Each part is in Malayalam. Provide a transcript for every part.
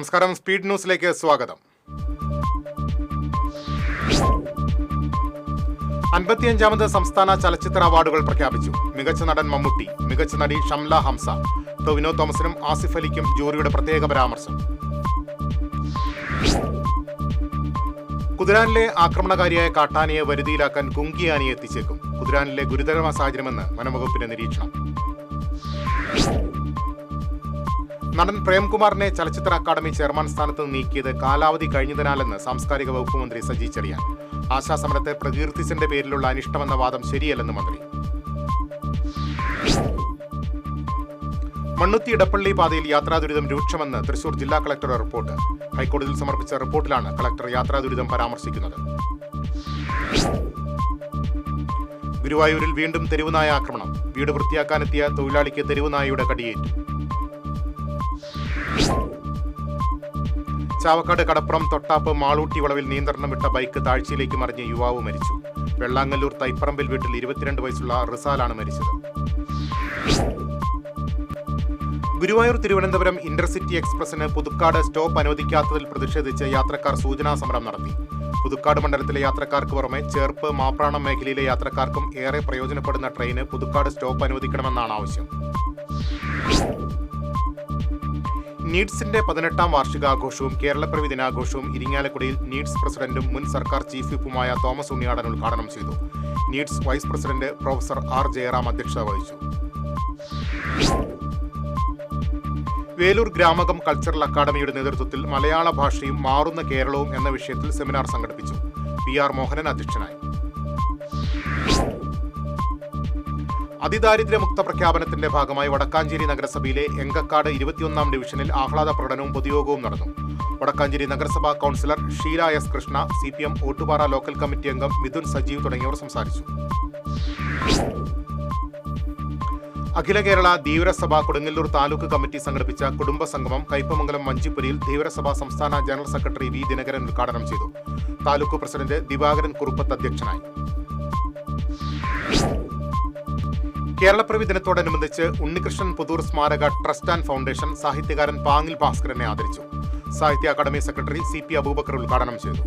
നമസ്കാരം, സ്പീഡ് ന്യൂസിലേക്ക് സ്വാഗതം. 55ാമത് സംസ്ഥാന ചലച്ചിത്ര അവാർഡുകൾ പ്രഖ്യാപിച്ചു. മികച്ച നടൻ മമ്മൂട്ടി, മികച്ച നടി ഷംല ഹംസ, ടൊവിനോ തോമസിനും ആസിഫ് അലിക്കും ജൂറിയുടെ പ്രത്യേക പരാമർശം. കുതിരാനിലെ ആക്രമണകാരിയായ കാട്ടാനയെ വരുതിയിലാക്കാൻ കുങ്കിയാനയെ എത്തിച്ചേക്കും. കുതിരാനിലെ ഗുരുതരമായ സാഹചര്യമെന്ന് വനംവകുപ്പിന്റെ നിരീക്ഷണം. നടൻ പ്രേംകുമാറിനെ ചലച്ചിത്ര അക്കാദമി ചെയർമാൻ സ്ഥാനത്ത് നീക്കിയത് കാലാവധി കഴിഞ്ഞതിനാലെന്ന് സാംസ്കാരിക വകുപ്പ് മന്ത്രി സജി ചെറിയാൻ. ആശാസമരത്തെ പ്രകീർത്തിച്ചതിന്റെ പേരിലുള്ള അനിഷ്ടമെന്ന വാദം ശരിയല്ലെന്ന് മന്ത്രി. മണ്ണുത്തി ഇടപ്പള്ളി പാതയിൽ യാത്രാദുരിതം രൂക്ഷമെന്ന് തൃശൂർ ജില്ലാ കളക്ടറുടെ റിപ്പോർട്ട്. ഹൈക്കോടതിയിൽ സമർപ്പിച്ച റിപ്പോർട്ടിലാണ് കളക്ടർ യാത്രാദുരിതം പരാമർശിക്കുന്നത്. ഗുരുവായൂരിൽ വീണ്ടും തെരുവുനായ ആക്രമണം. വീട് വൃത്തിയാക്കാനെത്തിയ തൊഴിലാളിക്ക് തെരുവുനായയുടെ കടിയേറ്റു. ചാവക്കാട് കടപ്പുറം തൊട്ടാപ്പ് മാളൂട്ടി വളവിൽ നിയന്ത്രണം വിട്ട ബൈക്ക് താഴ്ചയിലേക്ക് മറിഞ്ഞ് യുവാവ് മരിച്ചു. വെള്ളാങ്ങല്ലൂർ തൈപ്പറമ്പിൽ വീട്ടിൽ 22 വയസ്സുള്ള റിസാലാണ് മരിച്ചത്. ഗുരുവായൂർ തിരുവനന്തപുരം ഇന്റർസിറ്റി എക്സ്പ്രസിന് പുതുക്കാട് സ്റ്റോപ്പ് അനുവദിക്കാത്തതിൽ പ്രതിഷേധിച്ച് യാത്രക്കാർ സൂചനാ സമരം നടത്തി. പുതുക്കാട് മണ്ഡലത്തിലെ യാത്രക്കാർക്ക് പുറമെ ചേർപ്പ്, മാപ്രാണം മേഖലയിലെ യാത്രക്കാർക്കും ഏറെ പ്രയോജനപ്പെടുന്ന ട്രെയിന് പുതുക്കാട് സ്റ്റോപ്പ് അനുവദിക്കണമെന്നാണ് ആവശ്യം. നീഡ്സിന്റെ 18ാം വാർഷികാഘോഷവും കേരളപ്പിറവി ദിനാഘോഷവും ഇരിങ്ങാലക്കുടയിൽ നീഡ്സ് പ്രസിഡന്റും മുൻ സർക്കാർ ചീഫ് വിപ്പുമായ തോമസ് ഉണ്ണിയാടൻ ഉദ്ഘാടനം ചെയ്തു. Needs vice president professor R Jayaram അധ്യക്ഷത വഹിച്ചു. വേലൂർ ഗ്രാമകം കൾച്ചറൽ അക്കാദമിയുടെ നേതൃത്വത്തിൽ മലയാള ഭാഷയും മാറുന്ന കേരളവും എന്ന വിഷയത്തിൽ സെമിനാർ സംഘടിപ്പിച്ചു. PR മോഹനൻ അധ്യക്ഷനായി. അതിദാരിദ്ര്യമുക്ത പ്രഖ്യാപനത്തിന്റെ ഭാഗമായി വടക്കാഞ്ചേരി നഗരസഭയിലെ എങ്കക്കാട് 21ാം ഡിവിഷനിൽ ആഹ്ലാദ പ്രകടനവും പൊതുയോഗവും നടന്നു. വടക്കാഞ്ചേരി നഗരസഭാ councillor Sheela S. Krishna, CPM Ottupara local committee അംഗം മിഥുൻ സജീവ് തുടങ്ങിയവർ സംസാരിച്ചു. അഖില കേരള ധീവരസഭ കൊടുങ്ങല്ലൂർ താലൂക്ക് കമ്മിറ്റി സംഘടിപ്പിച്ച കുടുംബ സംഗമം കയ്പമംഗലം വഞ്ചിപ്പുരിയിൽ ധീവരസഭ സംസ്ഥാന ജനറൽ സെക്രട്ടറി V. ദിനകരൻ ഉദ്ഘാടനം ചെയ്തു. താലൂക്ക് പ്രസിഡന്റ് ദിവാകരൻ കുറുപ്പത്ത് അധ്യക്ഷനായി. കേരളപ്പിറവി ദിനത്തോടനുബന്ധിച്ച് ഉണ്ണികൃഷ്ണൻ പുതൂർ സ്മാരക ട്രസ്റ്റ് ആൻഡ് ഫൗണ്ടേഷൻ സാഹിത്യകാരൻ പാങ്ങിൽ ഭാസ്കരനെ ആദരിച്ചു. സാഹിത്യ അക്കാദമി സെക്രട്ടറി CP അബൂബക്കർ ഉദ്ഘാടനം ചെയ്തു.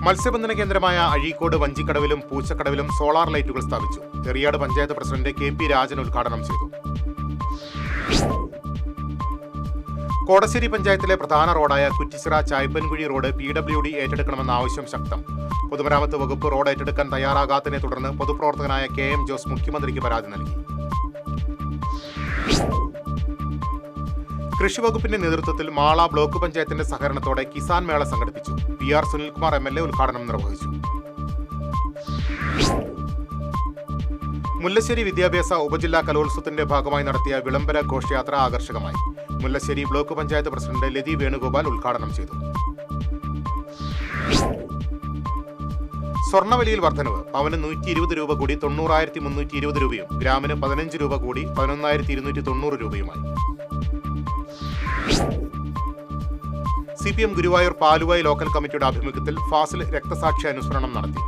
മത്സ്യബന്ധന കേന്ദ്രമായ അഴീക്കോട് വഞ്ചിക്കടവിലും പൂച്ചക്കടവിലും സോളാർ ലൈറ്റുകൾ സ്ഥാപിച്ചു. എറിയാട് പഞ്ചായത്ത് പ്രസിഡന്റ് KP രാജൻ ഉദ്ഘാടനം ചെയ്തു. കോടശ്ശേരി പഞ്ചായത്തിലെ പ്രധാന റോഡായ കുറ്റിച്ചിറ ചായ്പൻകുഴി റോഡ് PWD ഏറ്റെടുക്കണമെന്ന ആവശ്യം ശക്തം. പൊതുമരാമത്ത് വകുപ്പ് റോഡ് ഏറ്റെടുക്കാൻ തയ്യാറാകാത്തതിനെ തുടർന്ന് പൊതുപ്രവർത്തകനായ KM ജോസ് മുഖ്യമന്ത്രിക്ക് പരാതി നൽകി. കൃഷിവകുപ്പിന്റെ നേതൃത്വത്തിൽ മാള ബ്ലോക്ക് പഞ്ചായത്തിന്റെ സഹകരണത്തോടെ കിസാൻ മേള സംഘടിപ്പിച്ചു. PR സുനിൽകുമാർ MLA ഉദ്ഘാടനം നിർവഹിച്ചു. മുല്ലശ്ശേരി വിദ്യാഭ്യാസ ഉപജില്ലാ കലോത്സവത്തിന്റെ ഭാഗമായി നടത്തിയ വിളംബര ഘോഷയാത്ര ആകർഷകമായി. മുല്ലശ്ശേരി ബ്ലോക്ക് പഞ്ചായത്ത് പ്രസിഡന്റ് ലതി വേണുഗോപാൽ ഉദ്ഘാടനം ചെയ്തു. സ്വർണ്ണവിലയിൽ വർധനവ്. പവന് 120 രൂപ കൂടി 90,320 രൂപയും ഗ്രാമിന് 15 രൂപ കൂടി 11,290 രൂപയുമായി. CPM ഗുരുവായൂർ പാലുവായി ലോക്കൽ കമ്മിറ്റിയുടെ ആഭിമുഖ്യത്തിൽ ഫാസിൽ രക്തസാക്ഷി അനുസ്മരണം നടത്തി.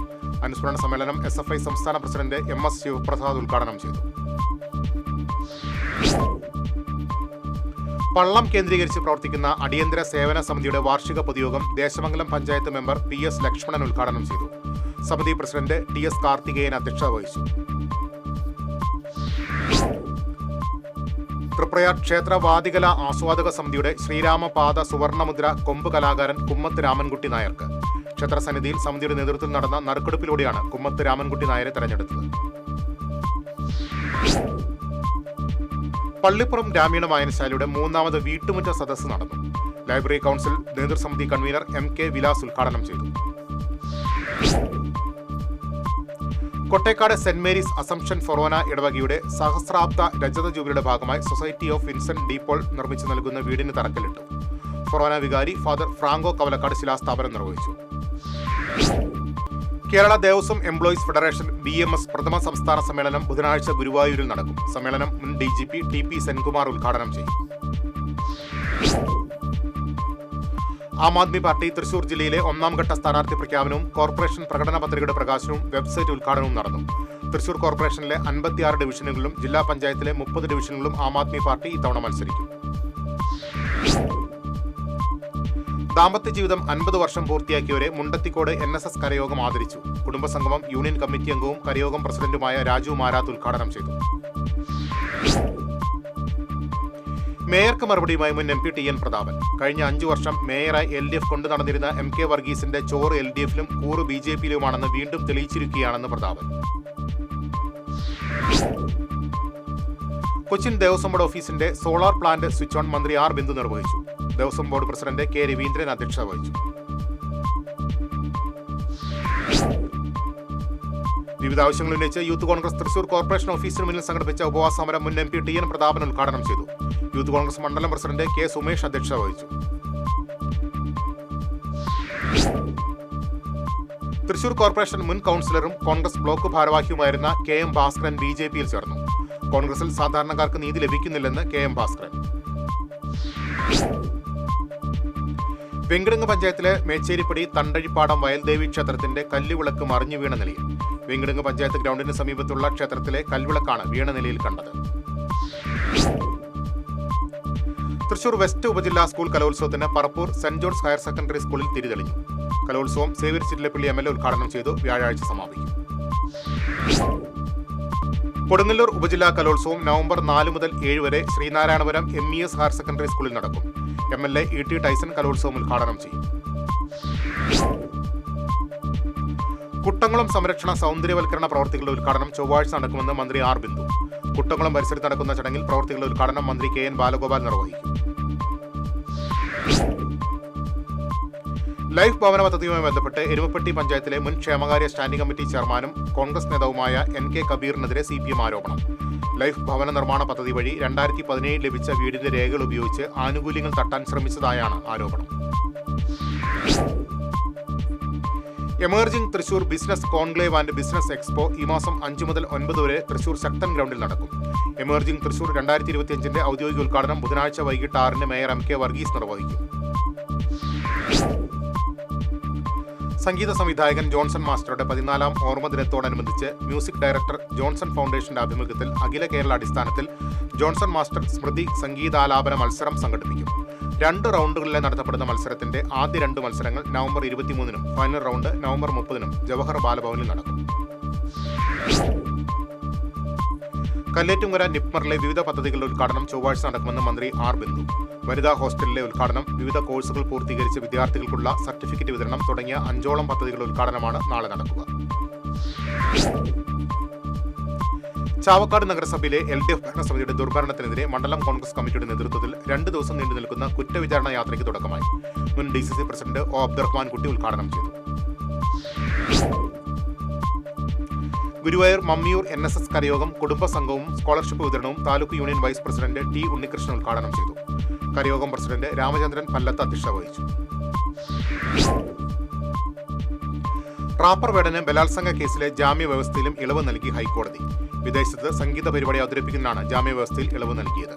അനുസ്മരണ സമ്മേളനം SFI സംസ്ഥാന പ്രസിഡന്റ് MS ശിവപ്രസാദ് ഉദ്ഘാടനം ചെയ്തു. പള്ളം കേന്ദ്രീകരിച്ച് പ്രവർത്തിക്കുന്ന അടിയന്തര സേവന സമിതിയുടെ വാർഷിക പൊതുയോഗം ദേശമംഗലം പഞ്ചായത്ത് മെമ്പർ PS ലക്ഷ്മണൻ ഉദ്ഘാടനം ചെയ്തു. സമിതി പ്രസിഡന്റ് TS കാർത്തികേയൻ അധ്യക്ഷത വഹിച്ചു. തൃപ്രയാർ ക്ഷേത്ര വാദികല ആസ്വാദക സമിതിയുടെ ശ്രീരാമപാദ സുവർണമുദ്ര കൊമ്പ് കലാകാരൻ കുമ്മത്ത് രാമൻകുട്ടി നായർക്ക്. ക്ഷേത്രസന്നിധിയിൽ സമിതിയുടെ നേതൃത്വത്തിൽ നടന്ന നറുക്കെടുപ്പിലൂടെയാണ് കുമ്മത്ത് രാമൻകുട്ടി നായരെ തെരഞ്ഞെടുത്തത്. പള്ളിപ്പുറം ഗ്രാമീണ വായനശാലയുടെ 3ാമത് വീട്ടുമുറ്റ സദസ്സ് നടന്നു. ലൈബ്രറി കൗൺസിൽ നേതൃസമിതി കൺവീനർ MK വിലാസ് ഉദ്ഘാടനം ചെയ്തു. Kottekkad Saint Mary's Assumption forane ഇടവകയുടെ സഹസ്രാബ്ദ രജത ജൂബിലിയുടെ ഭാഗമായി Society of Vincent de Paul നിർമ്മിച്ചു നൽകുന്ന വീടിന് തറക്കല്ലിട്ടു. ഫൊറോന വികാരി ഫാദർ ഫ്രാങ്കോ കവലക്കാട് ശിലാസ്ഥാപനം നിർവഹിച്ചു. Kerala Devaswom employees federation BMS പ്രഥമ സംസ്ഥാന സമ്മേളനം ബുധനാഴ്ച ഗുരുവായൂരിൽ നടക്കും. സമ്മേളനം മുൻ DGP TP സെൻകുമാർ ഉദ്ഘാടനം ചെയ്യും. ആം ആദ്മി പാർട്ടി തൃശൂർ ജില്ലയിലെ 1ാം ഘട്ട സ്ഥാനാർത്ഥി പ്രഖ്യാപനവും കോർപ്പറേഷൻ പ്രകടന പത്രികയുടെ പ്രകാശനവും വെബ്സൈറ്റ് ഉദ്ഘാടനവും നടന്നു. തൃശൂർ കോർപ്പറേഷനിലെ 56 ഡിവിഷനുകളിലും ജില്ലാ പഞ്ചായത്തിലെ 30 ഡിവിഷനുകളിലും ആം ആദ്മി പാർട്ടി ഇത്തവണ മത്സരിക്കും. ദാമ്പത്യ ജീവിതം 50 വർഷം പൂർത്തിയാക്കിയവരെ മുണ്ടത്തിക്കോട് NSS കരയോഗം ആദരിച്ചു. കുടുംബസംഗമം യൂണിയൻ കമ്മിറ്റി അംഗവും കരയോഗം പ്രസിഡന്റുമായ രാജു മാരാത്ത് ഉദ്ഘാടനം ചെയ്തു. മേയർക്ക് മറുപടിയുമായി മുൻ MP TN പ്രതാപൻ. കഴിഞ്ഞ 5 വർഷം മേയറായി LDF കൊണ്ടു നടന്നിരുന്ന MK വർഗീസിന്റെ ചോറ് LDFിലും കൂറ് BJPയിലുമാണെന്ന് വീണ്ടും തെളിയിച്ചിരിക്കുകയാണെന്ന് പ്രതാപൻ. കൊച്ചിൻ ദേവസ്വം ബോർഡ് ഓഫീസിന്റെ സോളാർ പ്ലാന്റ് സ്വിച്ച് ഓൺ മന്ത്രി R ബിന്ദു നിർവഹിച്ചു. Devaswom board president K Raveendran അധ്യക്ഷത വഹിച്ചു. വിവിധ ആവശ്യങ്ങൾ ഉന്നയിച്ച് യൂത്ത് കോൺഗ്രസ് തൃശൂർ കോർപ്പറേഷൻ ഓഫീസിന് മുന്നിൽ സംഘടിപ്പിച്ച ഉപവാസ സമരം മുൻ MP TN പ്രതാപൻ ഉദ്ഘാടനം ചെയ്തു. യൂത്ത് കോൺഗ്രസ് മണ്ഡലം പ്രസിഡന്റ് K സുമേഷ് അധ്യക്ഷത വഹിച്ചു. തൃശൂർ കോർപ്പറേഷൻ മുൻ കൗൺസിലറും കോൺഗ്രസ് ബ്ലോക്ക് ഭാരവാഹിയുമായിരുന്ന KM ഭാസ്കരൻ BJPയിൽ ചേർന്നു. കോൺഗ്രസിൽ സാധാരണക്കാർക്ക് നീതി ലഭിക്കുന്നില്ലെന്ന് KM ഭാസ്കരൻ. വെങ്കിടങ്ങ് പഞ്ചായത്തിലെ മേച്ചേരിപ്പടി തണ്ടഴിപ്പാടം വയൽദേവി ക്ഷേത്രത്തിന്റെ കല്ലുവിളക്ക് മറിഞ്ഞു വീണ നിലയിൽ. വെങ്കിടങ്ങ് പഞ്ചായത്ത് ഗ്രൗണ്ടിന് സമീപത്തുള്ള ക്ഷേത്രത്തിലെ കൽവിളക്കാണ് വീണ നിലയിൽ കണ്ടത്. തൃശൂർ വെസ്റ്റ് ഉപജില്ലാ സ്കൂൾ കലോത്സവത്തിന് Parappur saint John's higher secondary സ്കൂളിൽ തിരിതെളിഞ്ഞു. കലോത്സവം സേവ്യർ ചിറ്റിലപ്പള്ളി MLA ഉദ്ഘാടനം ചെയ്തു. വ്യാഴാഴ്ച സമാപിക്കും. കൊടുങ്ങല്ലൂർ ഉപജില്ലാ കലോത്സവം നവംബർ 4 മുതൽ 7 വരെ ശ്രീനാരായണപുരം MES ഹയർ സെക്കൻഡറി സ്കൂളിൽ നടക്കും. MLA ET ടൈസൺ കലോത്സവം ഉദ്ഘാടനം ചെയ്യും. കുട്ടംകുളം സംരക്ഷണ സൗന്ദര്യവൽക്കരണ പ്രവർത്തികളുടെ ഉദ്ഘാടനം ചൊവ്വാഴ്ച നടക്കുമെന്ന് മന്ത്രി R ബിന്ദു. കുട്ടംകുളം പരിസരത്ത് നടക്കുന്ന ചടങ്ങിൽ പ്രവർത്തികളുടെ ഉദ്ഘാടനം മന്ത്രി KN ബാലഗോപാൽ നിർവഹിക്കും. ലൈഫ് ഭവന പദ്ധതിയുമായി ബന്ധപ്പെട്ട് എരുമപ്പെട്ടി പഞ്ചായത്തിലെ മുൻ ക്ഷേമകാര്യ സ്റ്റാൻഡിംഗ് കമ്മിറ്റി ചെയർമാനും കോൺഗ്രസ് നേതാവുമായ NK കബീറിനെതിരെ CPM ആരോപണം. ലൈഫ് ഭവന നിർമ്മാണ പദ്ധതി വഴി 2017 ലഭിച്ച വീടിന്റെ രേഖകൾ ഉപയോഗിച്ച് ആനുകൂല്യങ്ങൾ തട്ടാൻ ശ്രമിച്ചതായാണ് ആരോപണം. Emerging Thrissur business conclave and business expo ഈ മാസം 5 മുതൽ 9 വരെ തൃശൂർ ശക്തൻ ഗ്രൗണ്ടിൽ നടക്കും. എമർജിംഗ് തൃശൂർ 2025 ഔദ്യോഗിക ഉദ്ഘാടനം ബുധനാഴ്ച വൈകിട്ട് 6 മേയർ MK വർഗീസ് നിർവഹിക്കും. സംഗീത സംവിധായകൻ ജോൺസൺ മാസ്റ്ററുടെ 14ാം ഓർമ്മ ദിനത്തോടനുബന്ധിച്ച് മ്യൂസിക് ഡയറക്ടർ ജോൺസൺ ഫൗണ്ടേഷന്റെ ആഭിമുഖ്യത്തിൽ അഖില കേരള അടിസ്ഥാനത്തിൽ ജോൺസൺ മാസ്റ്റർ സ്മൃതി സംഗീതാലാപന മത്സരം സംഘടിപ്പിക്കും. 2 റൗണ്ടുകളിലെ നടത്തപ്പെടുന്ന മത്സരത്തിന്റെ ആദ്യ 2 മത്സരങ്ങൾ നവംബർ 23-നും ഫൈനൽ റൗണ്ട് നവംബർ 30-നും ജവഹർ ബാലഭവനിൽ നടക്കും. കല്ലേറ്റുങ്കര നിപ്മറിലെ വിവിധ പദ്ധതികളുടെ ഉദ്ഘാടനം ചൊവ്വാഴ്ച നടക്കുമെന്ന് മന്ത്രി R ബിന്ദു. വനിതാ ഹോസ്റ്റലിലെ ഉദ്ഘാടനം, വിവിധ കോഴ്സുകൾ പൂർത്തീകരിച്ച വിദ്യാർത്ഥികൾക്കുള്ള സർട്ടിഫിക്കറ്റ് വിതരണം തുടങ്ങിയ 5ഓളം പദ്ധതികളുടെ ഉദ്ഘാടനമാണ് നാളെ നടക്കുക. ചാവക്കാട് നഗരസഭയിലെ LDF ഭരണസമിതിയുടെ ദുർഭരണത്തിനെതിരെ മണ്ഡലം കോൺഗ്രസ് കമ്മിറ്റിയുടെ നേതൃത്വത്തിൽ 2 ദിവസം നീണ്ടു നിൽക്കുന്ന കുറ്റവിചാരണ യാത്രയ്ക്ക് തുടക്കമായി. മുൻ DCC president O Abdurahman Kutty ഉദ്ഘാടനം ചെയ്തു. ഗുരുവായൂർ മമ്മിയൂർ NSS കരയോഗം കുടുംബസംഘവും സ്കോളർഷിപ്പ് വിതരണവും taluk union vice president T Unnikrishnan ഉദ്ഘാടനം ചെയ്തു. കരയോഗം പ്രസിഡന്റ് രാമചന്ദ്രൻ പല്ലത്ത് അധ്യക്ഷത വഹിച്ചു. റാപ്പർ വേടന് ബലാത്സംഗ കേസിലെ ജാമ്യ വ്യവസ്ഥയിലും ഇളവ് നൽകി ഹൈക്കോടതി. വിദേശത്ത് സംഗീത പരിപാടി അവതരിപ്പിക്കുന്നതിനാണ് ജാമ്യ വ്യവസ്ഥയിൽ ഇളവ് നൽകിയത്.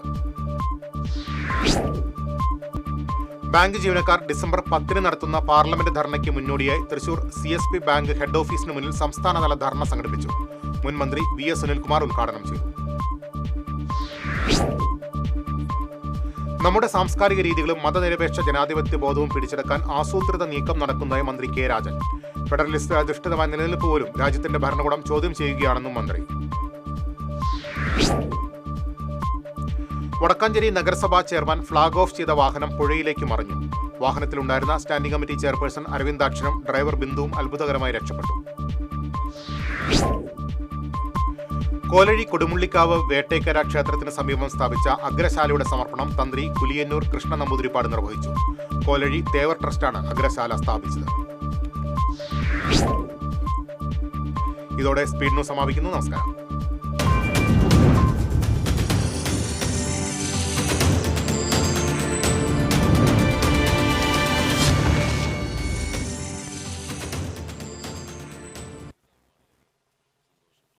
ബാങ്ക് ജീവനക്കാർ ഡിസംബർ 10 നടത്തുന്ന പാർലമെന്റ് ധർണയ്ക്ക് മുന്നോടിയായി തൃശൂർ CSB ബാങ്ക് ഹെഡ് ഓഫീസിന് മുന്നിൽ സംസ്ഥാനതല ധർണ സംഘടിപ്പിച്ചു. മുൻ മന്ത്രി VS സുനിൽകുമാർ ഉദ്ഘാടനം ചെയ്തു. നമ്മുടെ സാംസ്കാരിക രീതികളും മതനിരപേക്ഷ ജനാധിപത്യ ബോധവും പിടിച്ചെടുക്കാൻ ആസൂത്രിത നീക്കം നടക്കുന്നതായി മന്ത്രി K രാജൻ. ഫെഡറലിസ്റ്റ് അധിഷ്ഠിതമായ നിലനിൽപ്പ് പോലും രാജ്യത്തിന്റെ ഭരണകൂടം ചോദ്യം ചെയ്യുകയാണെന്നും മന്ത്രി. വടക്കാഞ്ചേരി നഗരസഭാ ചെയർമാൻ ഫ്ളാഗ് ഓഫ് ചെയ്ത വാഹനം പുഴയിലേക്ക് മറിഞ്ഞു. വാഹനത്തിലുണ്ടായിരുന്ന സ്റ്റാൻഡിംഗ് കമ്മിറ്റി ചെയർപേഴ്സൺ അരവിന്ദാക്ഷനും ഡ്രൈവർ ബിന്ദുവും അത്ഭുതകരമായി രക്ഷപ്പെട്ടു. കോലഴി കൊടുമുള്ളിക്കാവ് വേട്ടേക്കര ക്ഷേത്രത്തിന് സമീപം സ്ഥാപിച്ച അഗ്രശാലയുടെ സമർപ്പണം തന്ത്രി കുലിയന്നൂർ കൃഷ്ണ നമ്പൂതിരിപ്പാട് നിർവഹിച്ചു. കോലഴി തേവർ ട്രസ്റ്റാണ് അഗ്രശാല സ്ഥാപിച്ചത്. ഇതോടെ സ്പീഡ് ന്യൂസ് സമാപിക്കുന്നു. നമസ്കാരം.